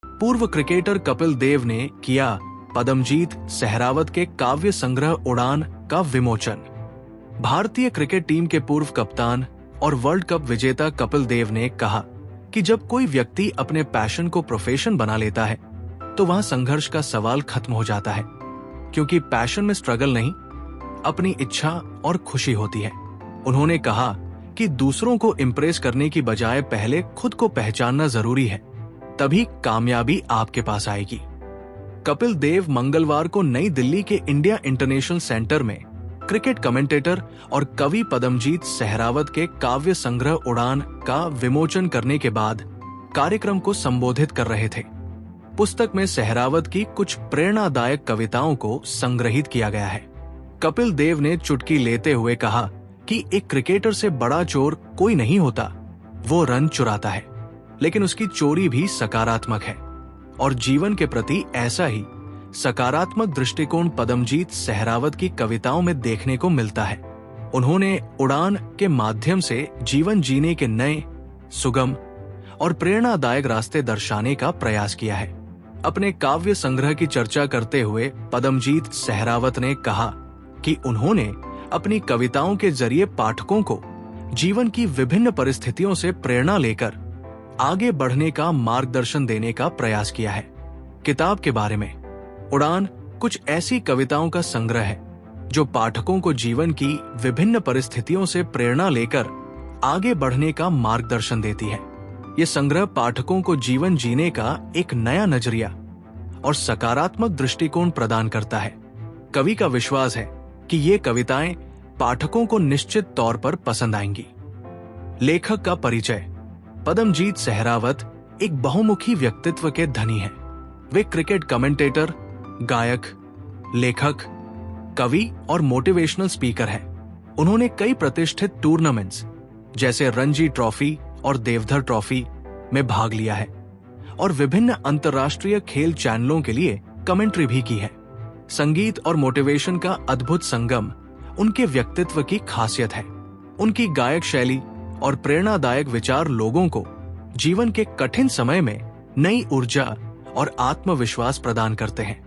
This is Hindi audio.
पूर्व क्रिकेटर कपिल देव ने किया पद्मजीत सहरावत के काव्य संग्रह उड़ान का विमोचन। भारतीय क्रिकेट टीम के पूर्व कप्तान और वर्ल्ड कप विजेता कपिल देव ने कहा कि जब कोई व्यक्ति अपने पैशन को प्रोफेशन बना लेता है तो वहां संघर्ष का सवाल खत्म हो जाता है, क्योंकि पैशन में स्ट्रगल नहीं, अपनी इच्छा और खुशी होती है। उन्होंने कहा कि दूसरों को इम्प्रेस करने की बजाय पहले खुद को पहचानना जरूरी है, तभी कामयाबी आपके पास आएगी। कपिल देव मंगलवार को नई दिल्ली के इंडिया इंटरनेशनल सेंटर में क्रिकेट कमेंटेटर और कवि पद्मजीत सहरावत के काव्य संग्रह उड़ान का विमोचन करने के बाद कार्यक्रम को संबोधित कर रहे थे। पुस्तक में सहरावत की कुछ प्रेरणादायक कविताओं को संग्रहित किया गया है। कपिल देव ने चुटकी लेते हुए कहा कि एक क्रिकेटर से बड़ा चोर कोई नहीं होता, वो रन चुराता है, लेकिन उसकी चोरी भी सकारात्मक है और जीवन के प्रति ऐसा ही सकारात्मक दृष्टिकोण पद्मजीत सहरावत की कविताओं में देखने को मिलता है। उन्होंने उड़ान के माध्यम से जीवन जीने के नए, सुगम और प्रेरणादायक रास्ते दर्शाने का प्रयास किया है। अपने काव्य संग्रह की चर्चा करते हुए पद्मजीत सहरावत ने कहा कि उन्होंने अपनी कविताओं के जरिए पाठकों को जीवन की विभिन्न परिस्थितियों से प्रेरणा लेकर आगे बढ़ने का मार्गदर्शन देने का प्रयास किया है। किताब के बारे में उड़ान कुछ ऐसी कविताओं का संग्रह है जो पाठकों को जीवन की विभिन्न परिस्थितियों से प्रेरणा लेकर आगे बढ़ने का मार्गदर्शन देती है। ये संग्रह पाठकों को जीवन जीने का एक नया नजरिया और सकारात्मक दृष्टिकोण प्रदान करता है। कवि का विश्वास है कि ये कविताएं पाठकों को निश्चित तौर पर पसंद आएंगी। लेखक का परिचय। पद्मजीत सहरावत एक बहुमुखी व्यक्तित्व के धनी हैं। वे क्रिकेट कमेंटेटर, गायक, लेखक, कवि और मोटिवेशनल स्पीकर हैं। उन्होंने कई प्रतिष्ठित टूर्नामेंट्स जैसे रणजी ट्रॉफी और देवधर ट्रॉफी में भाग लिया है और विभिन्न अंतर्राष्ट्रीय खेल चैनलों के लिए कमेंट्री भी की है। संगीत और मोटिवेशन का अद्भुत संगम उनके व्यक्तित्व की खासियत है। उनकी गायक शैली और प्रेरणादायक विचार लोगों को जीवन के कठिन समय में नई ऊर्जा और आत्मविश्वास प्रदान करते हैं।